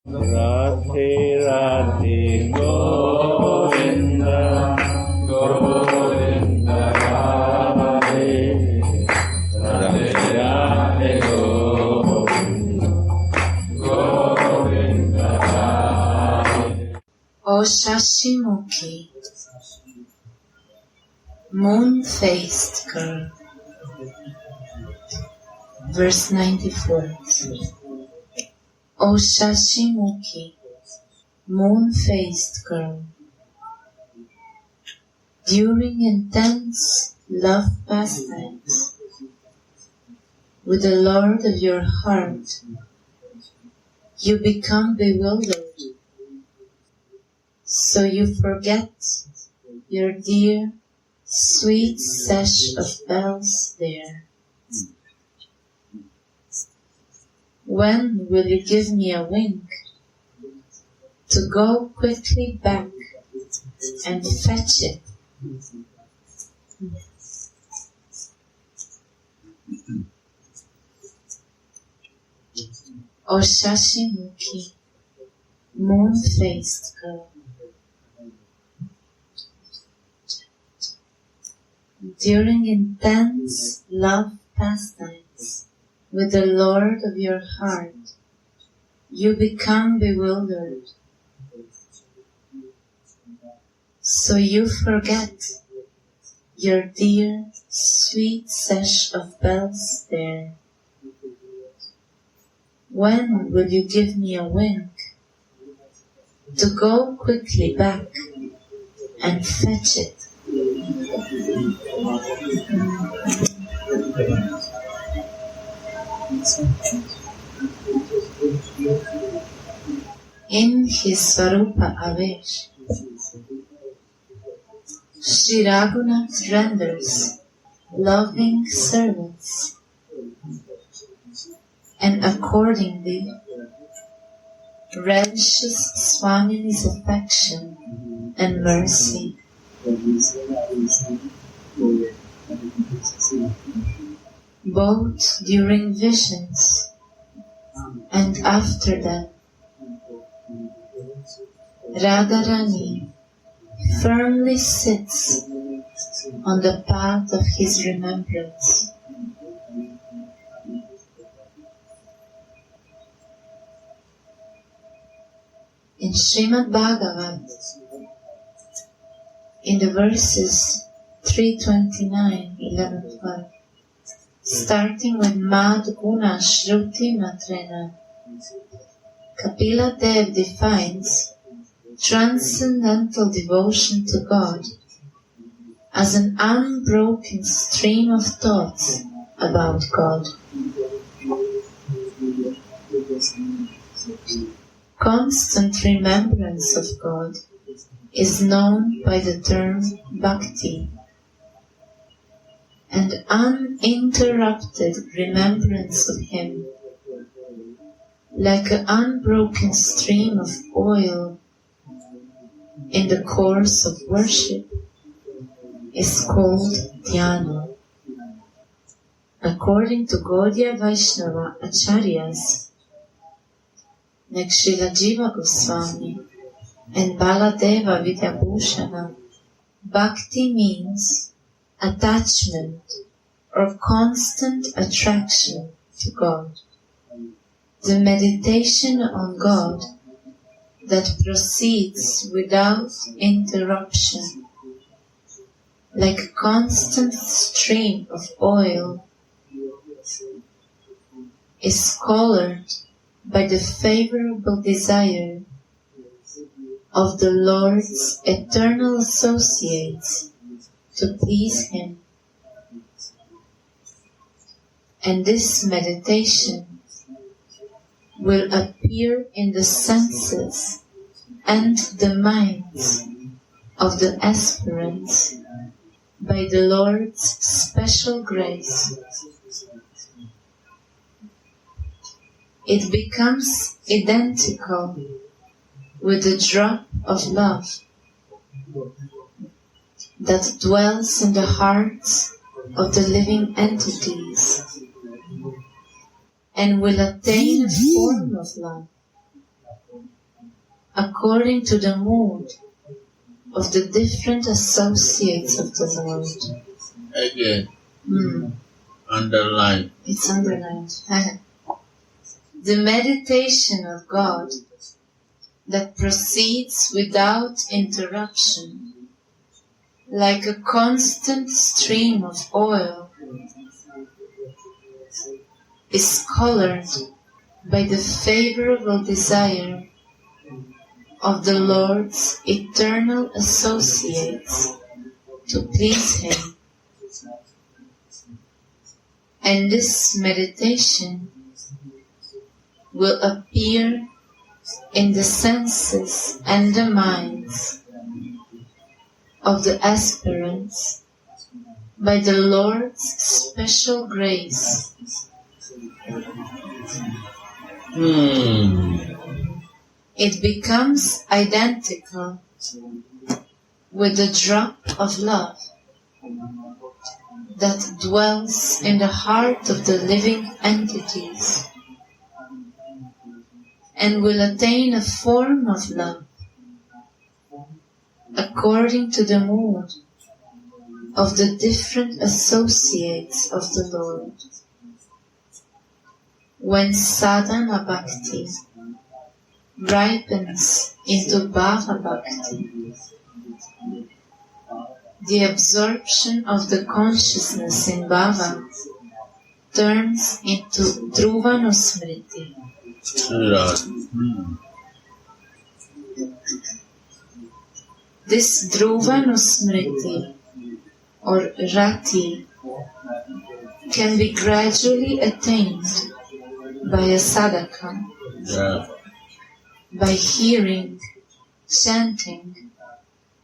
Radhe Radhe Govinda Govinda Radhe Radhe Radhe Govinda Govinda Radhe. O Shashimukhi, moon-faced girl. Verse 94. O Shashimukhi, moon-faced girl, during intense love pastimes with the Lord of your heart, you become bewildered, so you forget your dear, sweet sash of bells there. When will you give me a wink to go quickly back and fetch it? O Shashimukhi, moon-faced girl, during intense love pastimes with the Lord of your heart, you become bewildered, so you forget your dear, sweet sash of bells there. When will you give me a wink to go quickly back and fetch it? In his Swarupa Avesh, Shri Raghunath renders loving service and accordingly relishes Swamini's affection and mercy. Both during visions and after them, Radharani firmly sits on the path of his remembrance. In Srimad Bhagavat, in the verses 329, 11, 12, starting with Mad Guna Shruti Matrena, Kapila Dev defines transcendental devotion to God as an unbroken stream of thoughts about God. Constant remembrance of God is known by the term bhakti, and uninterrupted remembrance of Him, like an unbroken stream of oil in the course of worship, is called dhyana. According to Gaudiya Vaishnava Acharyas, like Srila Jiva Goswami and Baladeva Vidyabhushana, bhakti means attachment or constant attraction to God. The meditation on God that proceeds without interruption, like a constant stream of oil, is colored by the favorable desire of the Lord's eternal associates to please Him. And this meditation will appear in the senses and the minds of the aspirants by the Lord's special grace. It becomes identical with the drop of love that dwells in the hearts of the living entities and will attain a form of love according to the mood of the different associates of the Lord. Again, underline. It's underlined. The meditation of God that proceeds without interruption, like a constant stream of oil, is colored by the favorable desire of the Lord's eternal associates to please Him. And this meditation will appear in the senses and the minds of the aspirants by the Lord's special grace. It becomes identical with the drop of love that dwells in the heart of the living entities, and will attain a form of love according to the mood of the different associates of the Lord. When sadhana bhakti ripens into bhava bhakti, the absorption of the consciousness in bhava turns into dhruvanusmriti. This dhruvanusmriti or rati can be gradually attained by a sadhaka, by hearing, chanting,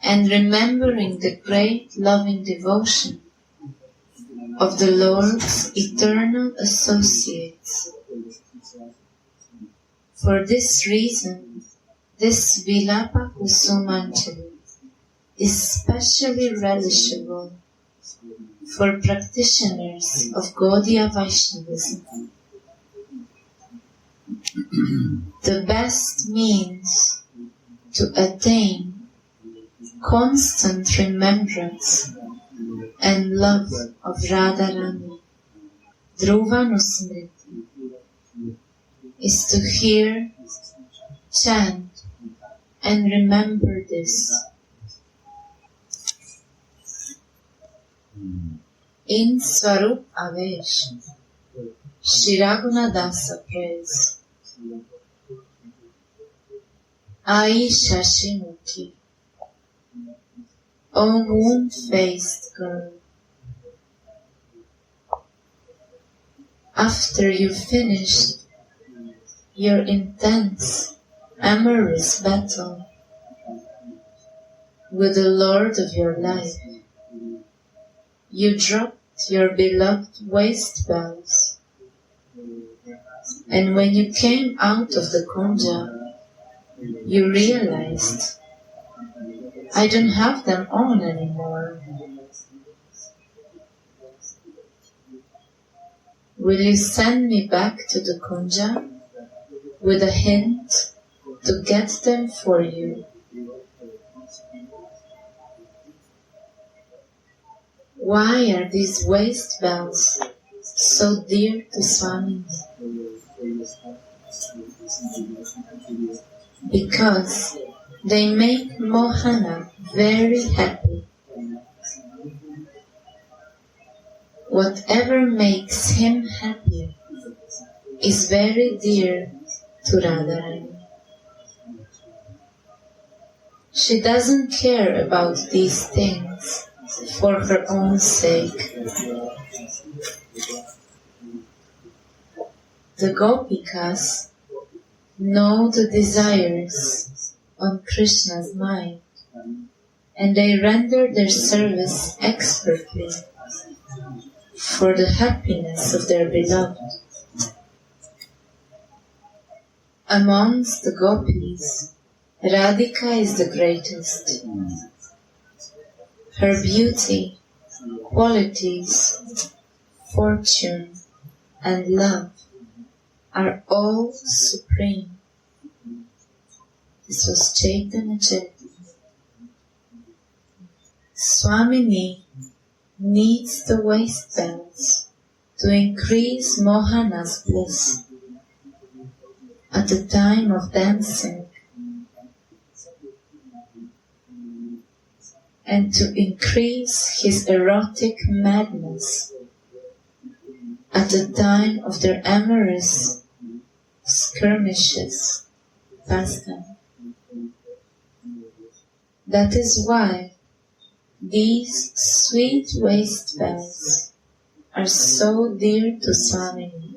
and remembering the great loving devotion of the Lord's eternal associates. For this reason, this Vilapa Kusumanjali is specially relishable for practitioners of Gaudiya Vaishnavism. The best means to attain constant remembrance and love of Radharani, Dhruvanusmriti, is to hear, chant, and remember this. In Swarup Avesh, Shiraguna Dasa prays, Ai Shashimuki, O moon-faced girl, after you finished your intense, amorous battle with the Lord of your life, you dropped your beloved waist bells, and when you came out of the kunja, you realized, I don't have them on anymore. Will you send me back to the kunja with a hint to get them for you? Why are these waist bells so dear to Swami? Because they make Mohana very happy. Whatever makes him happy is very dear to Radharani. She doesn't care about these things for her own sake. The Gopikas know the desires on Krishna's mind, and they render their service expertly for the happiness of their beloved. Amongst the Gopis, Radhika is the greatest. Her beauty, qualities, fortune, and love are all supreme. This was Chaitanya Charitamrita. Swamini needs the waist belts to increase Mohana's bliss at the time of dancing and to increase his erotic madness at the time of their amorous skirmishes pastime. That is why these sweet waist bells are so dear to Swamini.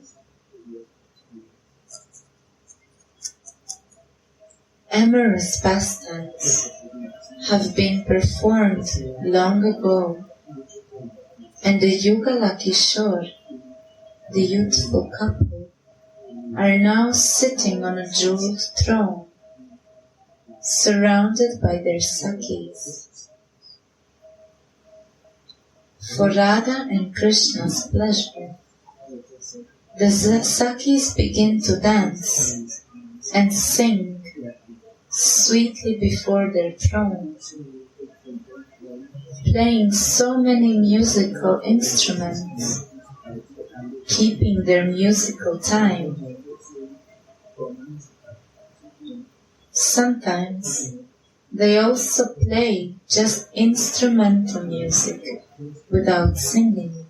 Amorous pastimes have been performed long ago, and the Yugala Kishore, the youthful couple, are now sitting on a jeweled throne, surrounded by their Sakhis. For Radha and Krishna's pleasure, the Sakhis begin to dance and sing sweetly before their thrones, playing so many musical instruments, keeping their musical time. Sometimes they also play just instrumental music without singing.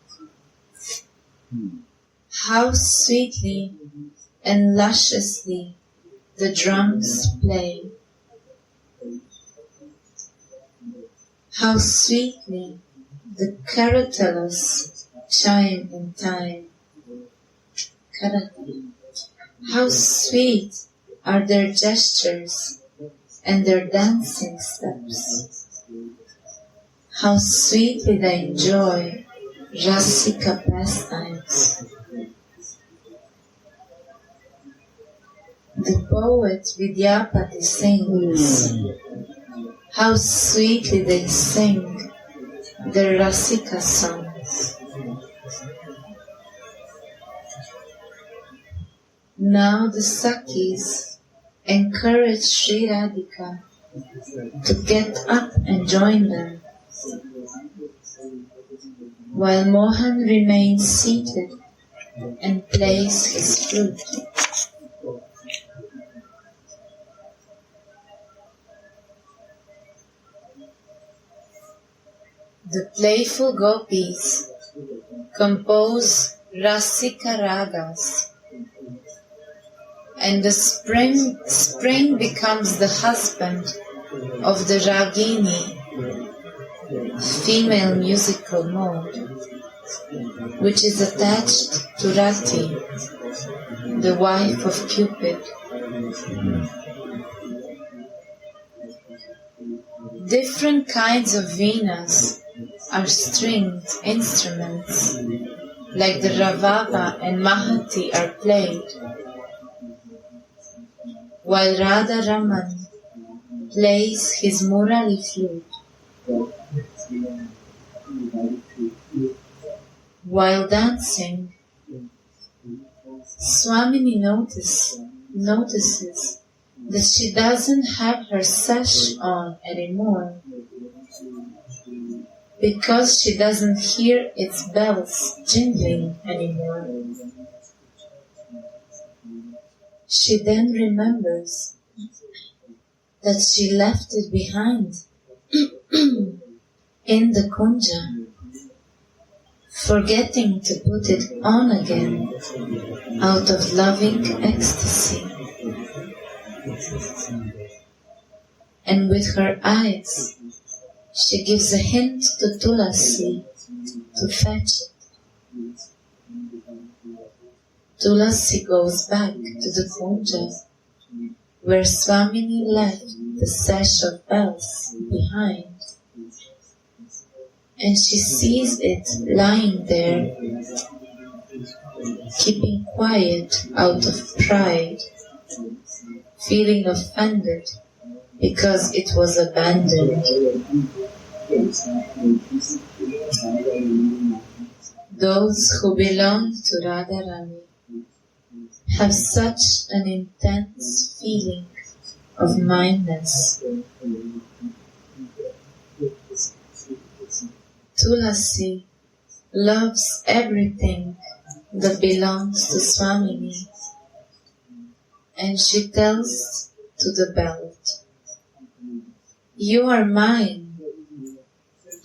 How sweetly and lusciously the drums play. How sweetly the karatalas chime in time. How sweet are their gestures and their dancing steps. How sweetly they enjoy Rasika pastimes. The poet Vidyapati sings. How sweetly they sing their Rasika songs. Now the Sakhis encourage Sri Radhika to get up and join them, while Mohan remains seated and plays his flute. The playful gopis compose Rasika ragas, and the spring becomes the husband of the Ragini, female musical mode, which is attached to Rati, the wife of Cupid. Different kinds of venas are stringed instruments, like the Ravava and Mahati are played, while Radha Raman plays his Murali flute. While dancing, Swamini notices that she doesn't have her sash on anymore, because she doesn't hear its bells jingling anymore. She then remembers that she left it behind in the kunja, forgetting to put it on again out of loving ecstasy. And with her eyes, she gives a hint to Tulasi to fetch it. Tulasi goes back to the kunja where Swamini left the sash of bells behind, and she sees it lying there, keeping quiet out of pride, feeling offended because it was abandoned. Those who belong to Radharani have such an intense feeling of mindness. Tulasi loves everything that belongs to Swamini, and she tells to the belt, "You are mine.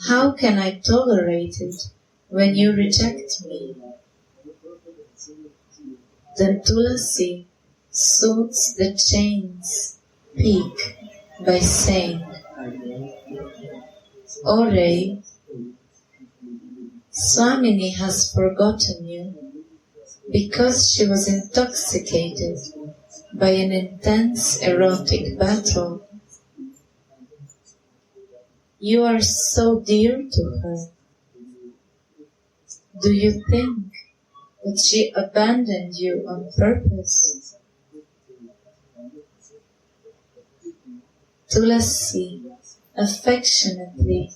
How can I tolerate it when you reject me?" Then Tulasi soothes the chain's peak by saying, "O Ray, Swamini has forgotten you because she was intoxicated by an intense erotic battle. You are so dear to her. Do you think that she abandoned you on purpose?" Tulasi affectionately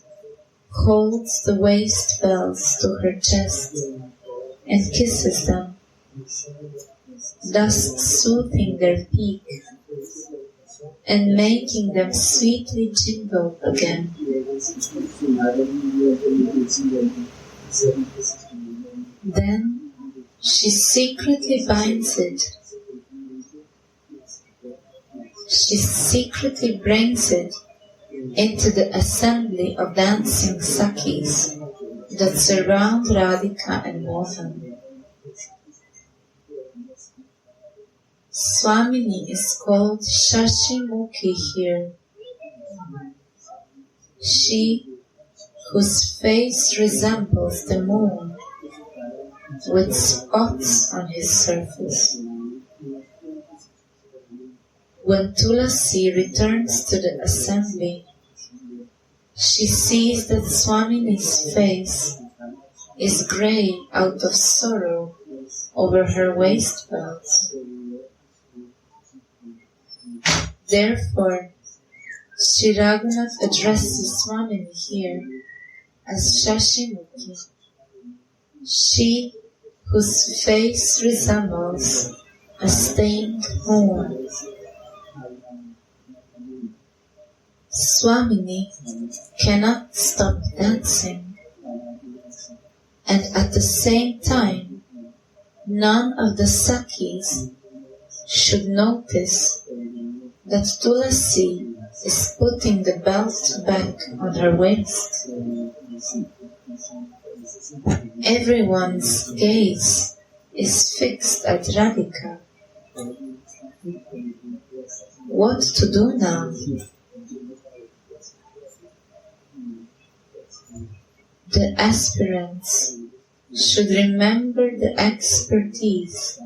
holds the waist bells to her chest and kisses them, thus soothing their peak and making them sweetly jingle again. Then she secretly binds it. She secretly brings it into the assembly of dancing Sakis that surround Radhika and Mohan. Swamini is called Shashimukhi here. She whose face resembles the moon with spots on his surface. When Tulasi returns to the assembly, she sees that Swamini's face is grey out of sorrow over her waist belt. Therefore, Sri Raghunath addresses Swamini here as Shashimukhi, she whose face resembles a stained moon. Swamini cannot stop dancing, and at the same time, none of the Sakis should notice that Tulasi is putting the belt back on her waist. Everyone's gaze is fixed at Radhika. What to do now? The aspirants should remember the expertise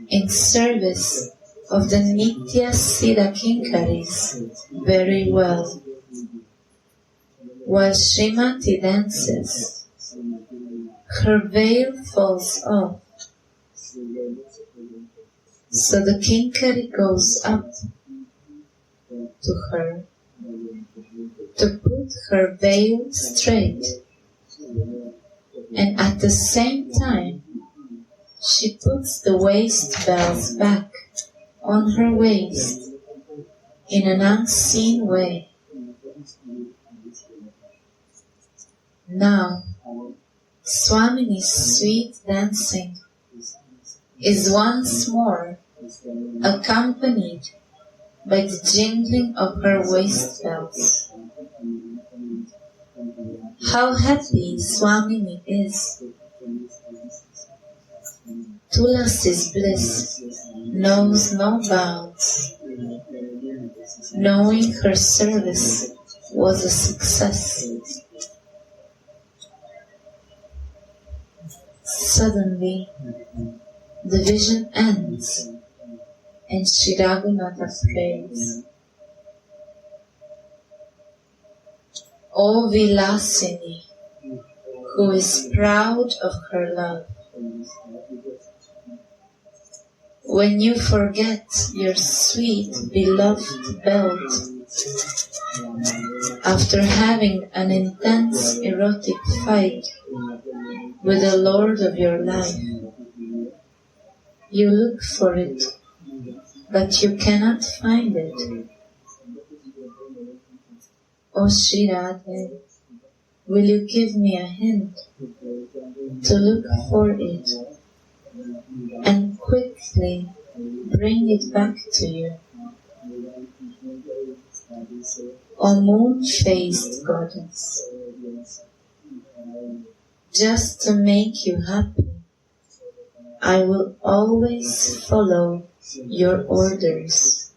in service of the Nitya Siddha Kinkaris very well. While Srimati dances, her veil falls off, so the Kinkari goes up to her to put her veil straight, and at the same time she puts the waist bells back on her waist in an unseen way. Now, Swamini's sweet dancing is once more accompanied by the jingling of her waist bells. How happy Swamini is! Tulasi's bliss knows no bounds, knowing her service was a success. Suddenly, the vision ends, and Sri Raghunatha prays, O Vilasini, who is proud of her love, when you forget your sweet beloved belt, after having an intense erotic fight with the Lord of your life, you look for it but you cannot find it. O Sri Radhe, will you give me a hint to look for it and quickly bring it back to you? O moon-faced goddess, just to make you happy, I will always follow your orders.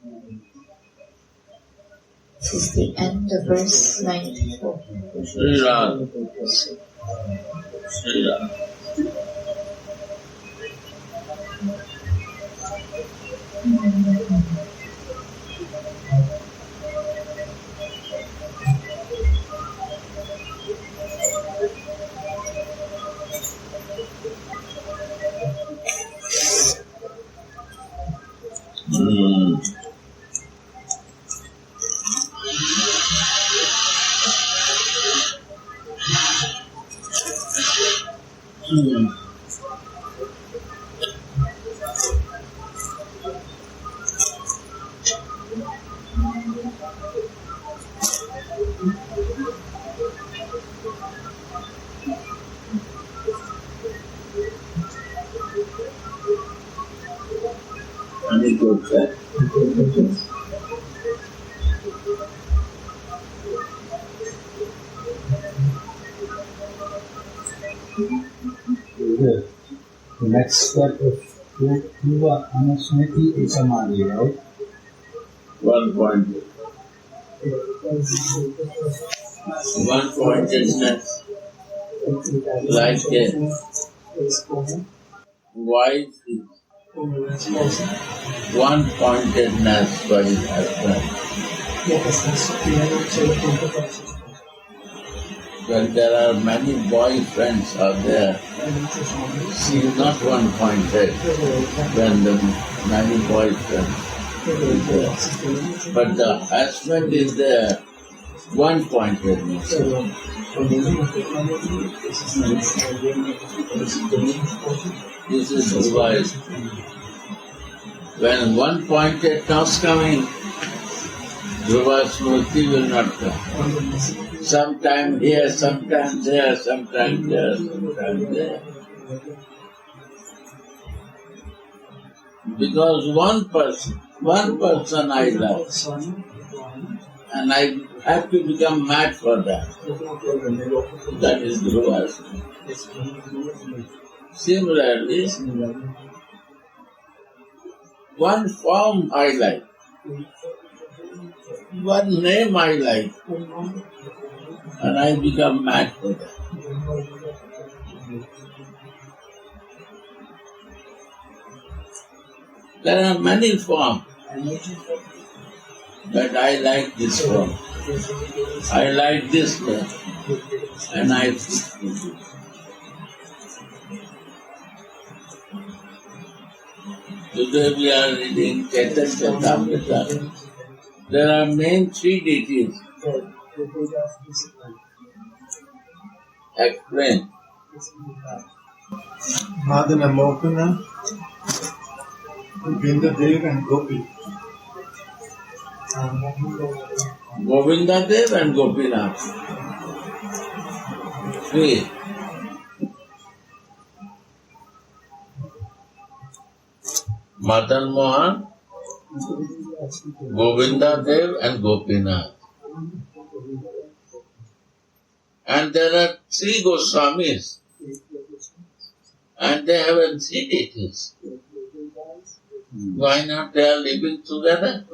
This is the end of verse 94. Lila. Lila. Any good track? The next step of Purva Anusmriti is Samadhi, right? 1 point. 1 pointedness. Like a wife is 1 pointedness by his husband. When there are many boyfriends out there, she is not 1 pointed when the many boyfriends is there. But the husband is there, 1 pointedness. This is Weist. When 1 pointed comes coming, Dhruva Smriti will not come. Sometime here, sometime there, sometime there, sometime there. Because one person I love, and I have to become mad for that. That is Dhruva Smriti. Similarly, one form I like, one name I like, and I become mad for that. There are many forms, but I like this form. I like this one, and I fit with it. Today we are reading Chaitanya Charitamrita. There are main 3 deities. Explain. Madana Mokana, Govindadev and Gopi. Govindadev and Gopinath. 3. Madan Mohan, Govindadev and Gopinath. And there are 3 Goswamis, and they have 3 deities. Why not they are living together?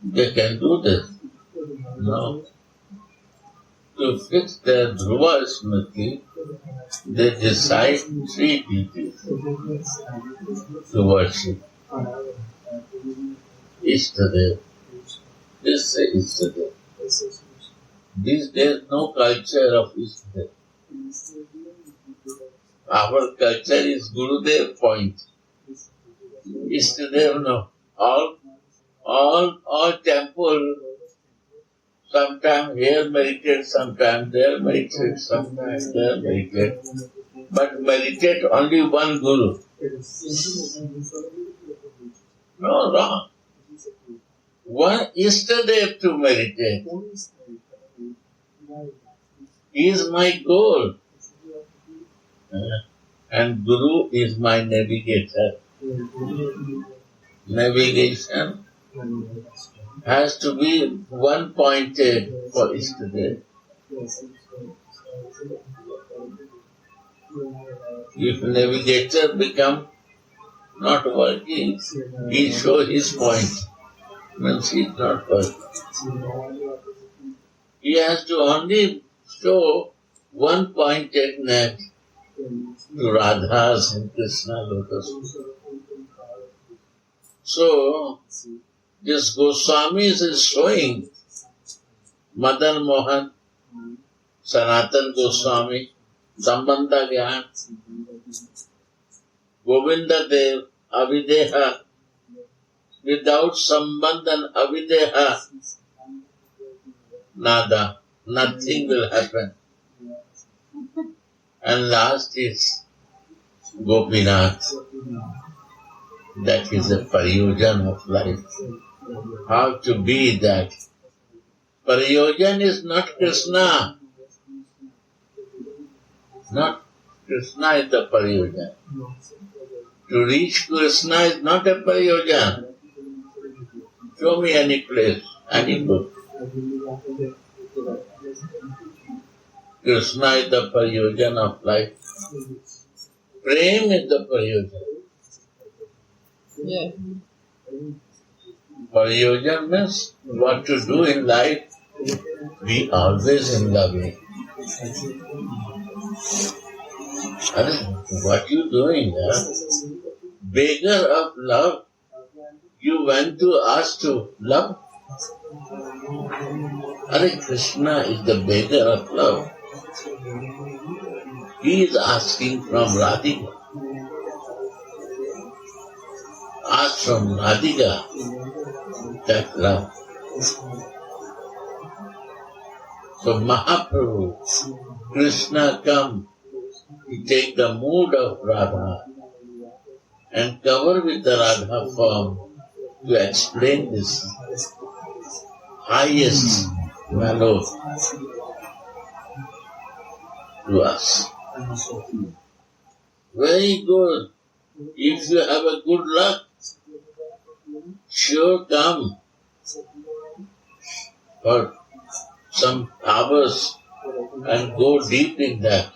They can do this. No. To fix their Dhruva Smriti, they decide 3 deities to worship. Ishtadev. This is Ishtadev. These days no culture of Ishtadev. Our culture is Gurudev point. Ishtadev no. All temple, sometimes here meditate, sometimes there meditate, sometimes there meditate. But meditate only one Guru. No, wrong. One yesterday to meditate is my goal. And Guru is my navigator. Navigation has to be one-pointed for yesterday. If navigator become not working, he show his point. Means he is not working. He has to only show one-pointed net to Radha's and Krishna lotus. So, this Goswami is showing Madan Mohan, Sanatan Goswami, Sambandha Gyan, Govinda Dev, Avideha. Without Sambandhan Avideha, nada, nothing will happen. And last is Gopinath. That is the Pariyojan of life. How to be that? Pariyojan is not Krishna. Not Krishna is the Pariyojan. To reach Krishna is not a Pariyojan. Show me any place, any book. Krishna is the Pariyojan of life. Prem is the Pariyojan. Yeah. Pariyojan means what to do in life. Be always in loving. What you doing? Beggar of love. You went to ask to love. Krishna is the beggar of love. He is asking from Radhika. Ask from Radhika that love. So Mahaprabhu, Krishna come, he take the mood of Radha and cover with the Radha form to explain this highest melody to us. Very good. If you have a good luck, sure come for some hours and go deep in that.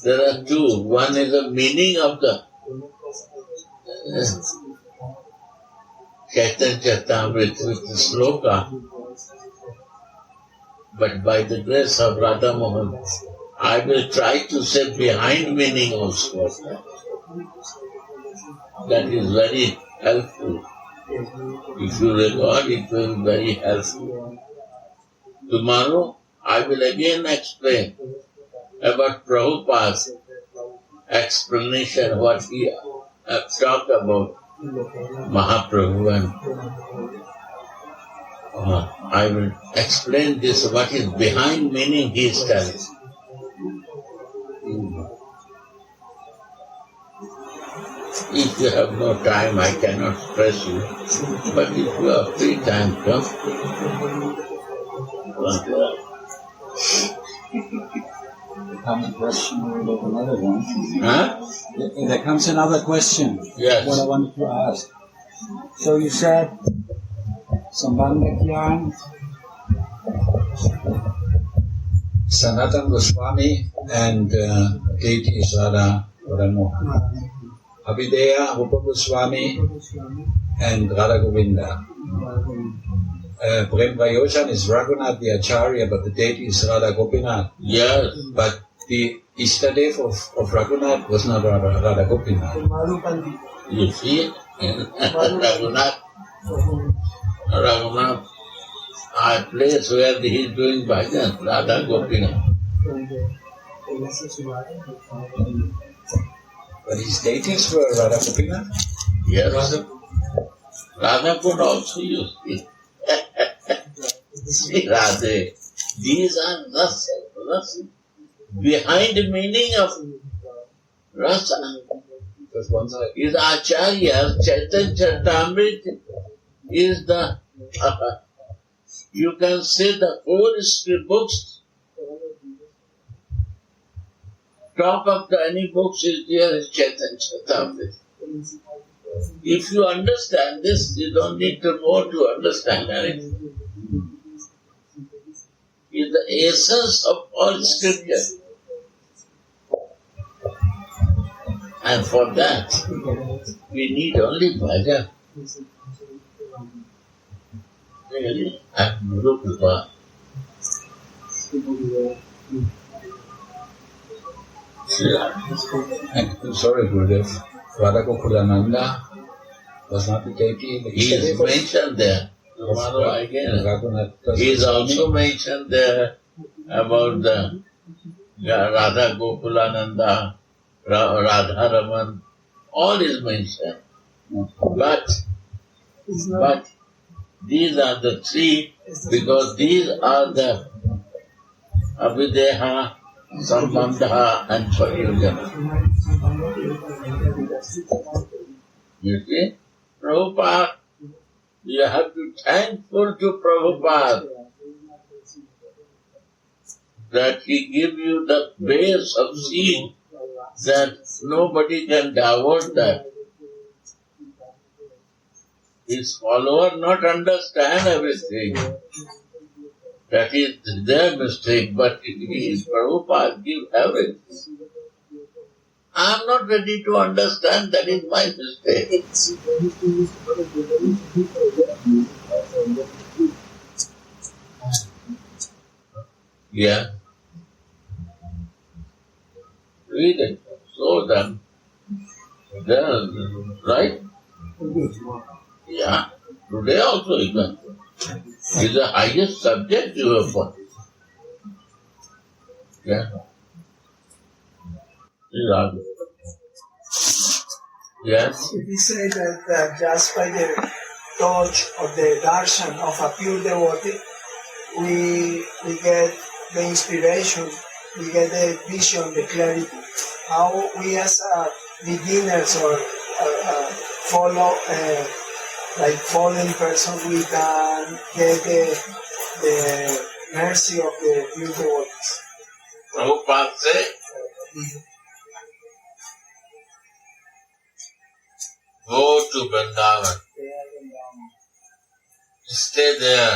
There are two. One is the meaning of the Chaitanya Charitamrita with the sloka. But by the grace of Radha Mohan, I will try to say behind meaning also. That is very helpful. If you record, it will be very helpful. Tomorrow, I will again explain about Prabhupada's explanation, what he talked about Mahaprabhu, and I will explain this, what is behind meaning he is telling. If you have no time, I cannot press you. But if you have free time, come. Comes a question with another one. Huh? There comes another question. Yes. What I wanted to ask. So you said Sambandha Gyan, Sanatan Goswami, and deity is Radha Mohan. Abhideya, Rupa Goswami, and Radha Govinda. Prem Prayojan is Raghunath the Acharya, but the deity is Radha Gopinath. Yes. But the Ishtadev of Raghunath was not Radha Gopinath. You see, Raghunath, a place where he is doing bhajan, Radha Gopinath. But his deities were Radha Gopinath? Yes. Radha could also use it. See, Radha, these are rasa. Behind the meaning of rasa. That's one side. Is Acharya, Chaitanya Charitamrita is the, you can say the whole script books, top of the any books is there is Chaitanya Charitamrita. If you understand this, you don't need to more to understand anything. It's the essence of all scripture. And for that, we need only bhajan. Really, and Guru Kripa. Sorry, Gurudev. Radha Gokulananda was not the deity. He is mentioned there. Tomorrow again. He is also mentioned there about the Radha Gokulananda, Radha Raman. All is mentioned. But these are the three, because these are the Avideha, Sambandha and Prayojana. You see? Prabhupada, you have to be thankful to Prabhupada that he give you the base of seed that nobody can divert that. His follower not understand everything. That is their mistake, but Prabhupada give everything. I am not ready to understand, that is my mistake. Yeah. Read it. So then, right? Yeah. Today also you can. It's the highest subject you have got. Yeah. Yes. It is said that just by the touch of the darshan of a pure devotee, we get the inspiration, we get the vision, the clarity. How we as beginners or fallen person, we can get the mercy of the pure devotees. Prabhupada said, go to Vrindavan, stay there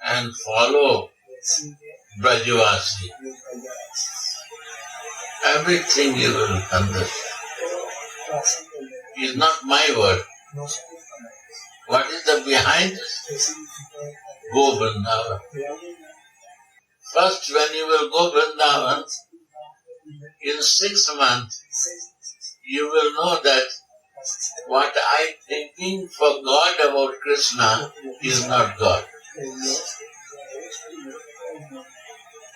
and follow Brajavasi. Everything you will understand. It's not my word. What is the behind this? Go Vrindavan. First, when you will go Vrindavan, in 6 months, you will know that what I thinking for God about Krishna is not God.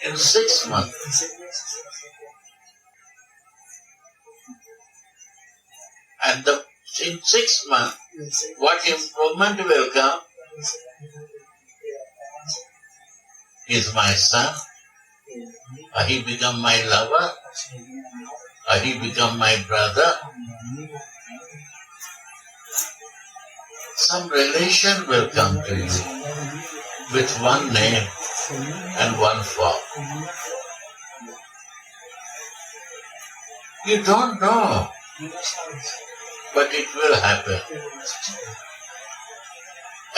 In 6 months. And in 6 months, what improvement will come? Is my son? He become my lover? He become my brother? Some relation will come to you with one name and one form. You don't know, but it will happen.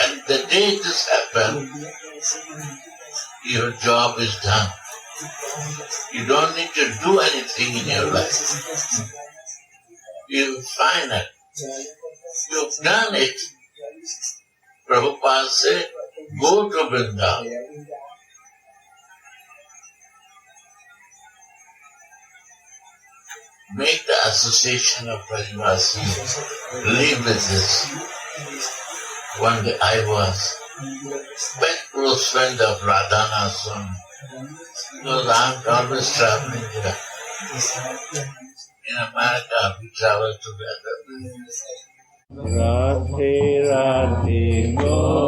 And the day this happens, your job is done. You don't need to do anything in your life. You find it. You've done it. Prabhupada said, go to Vrindavan. Make the association of Brajavasi. Live with this. One day I was very close friend of Radhana's son. Because I'm always traveling there. In America, we travel together. Radhe Radhe Go.